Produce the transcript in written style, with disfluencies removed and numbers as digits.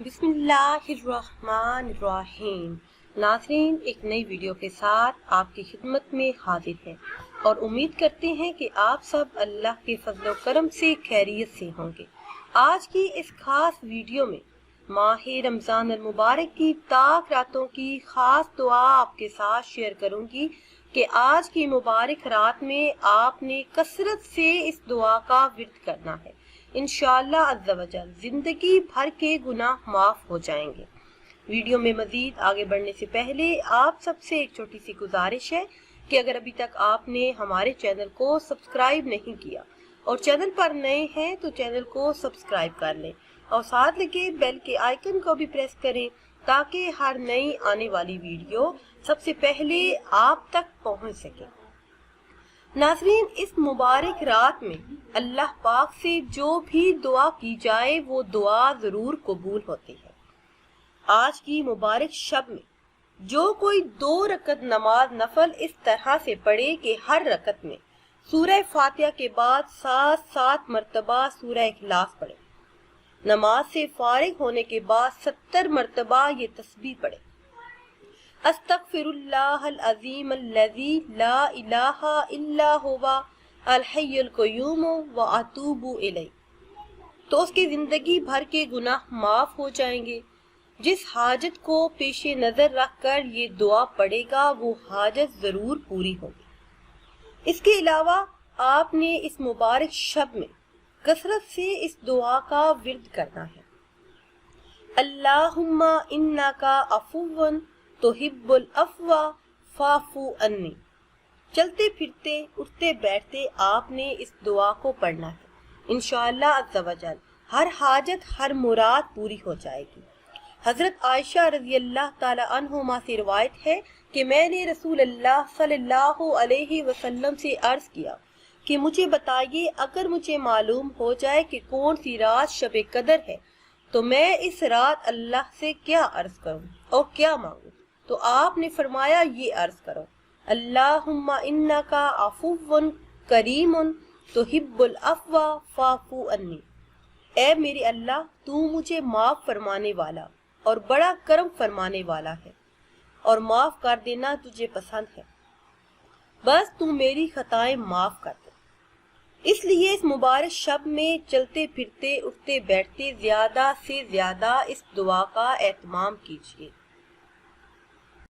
بسم اللہ الرحمن الرحیم۔ ناظرین، ایک نئی ویڈیو کے ساتھ آپ کی خدمت میں حاضر ہے اور امید کرتے ہیں کہ آپ سب اللہ کے فضل و کرم سے خیریت سے ہوں گے۔ آج کی اس خاص ویڈیو میں ماہ رمضان المبارک کی طاق راتوں کی خاص دعا آپ کے ساتھ شیئر کروں گی کہ آج کی مبارک رات میں آپ نے کثرت سے اس دعا کا ورد کرنا ہے۔ انشاءاللہ عز و جل زندگی بھر کے گناہ معاف ہو جائیں گے۔ ویڈیو میں مزید آگے بڑھنے سے پہلے آپ سب سے ایک چھوٹی سی گزارش ہے کہ اگر ابھی تک آپ نے ہمارے چینل کو سبسکرائب نہیں کیا اور چینل پر نئے ہیں تو چینل کو سبسکرائب کر لیں اور ساتھ لگے بیل کے آئیکن کو بھی پریس کریں تاکہ ہر نئی آنے والی ویڈیو سب سے پہلے آپ تک پہنچ سکے۔ ناظرین، اس مبارک رات میں اللہ پاک سے جو بھی دعا کی جائے وہ دعا ضرور قبول ہوتی ہے۔ آج کی مبارک شب میں جو کوئی 2 رکعت نماز نفل اس طرح سے پڑھے کہ ہر رکعت میں سورہ فاتحہ کے بعد 7 مرتبہ سورہ اخلاص پڑھے، نماز سے فارغ ہونے کے بعد 70 مرتبہ یہ تسبیح پڑھے، استغفر اللہ العظیم الذی لا الہ الا هو الحی القیوم واتوب الیہ، تو اس کی زندگی بھر کے گناہ معاف ہو جائیں گے۔ جس حاجت کو پیش نظر رکھ کر یہ دعا پڑھے گا وہ حاجت ضرور پوری ہوگی۔ اس کے علاوہ آپ نے اس مبارک شب میں کثرت سے اس دعا کا ورد کرنا ہے۔ اللہم انکا عفو تحب العفو فاعف عنی۔ چلتے پھرتے اٹھتے بیٹھتے آپ نے اس دعا کو پڑھنا ہے۔ انشاءاللہ عز و جل ہر حاجت ہر مراد پوری ہو جائے گی۔ حضرت عائشہ رضی اللہ تعالی عنہما سے روایت ہے کہ میں نے رسول اللہ صلی اللہ علیہ وسلم سے عرض کیا کہ مجھے بتائیے، اگر مجھے معلوم ہو جائے کہ کون سی رات شب قدر ہے تو میں اس رات اللہ سے کیا عرض کروں اور کیا مانگوں؟ تو آپ نے فرمایا یہ عرض کرو، اللہم انکا عفو کریم تحب العفو فاعف عنی۔ اے میرے اللہ، تو مجھے معاف فرمانے والا اور بڑا کرم فرمانے والا ہے اور معاف کر دینا تجھے پسند ہے، بس تو میری خطائیں معاف کر دے۔ اس لیے اس مبارک شب میں چلتے پھرتے اٹھتے بیٹھتے زیادہ سے زیادہ اس دعا کا اہتمام کیجیے۔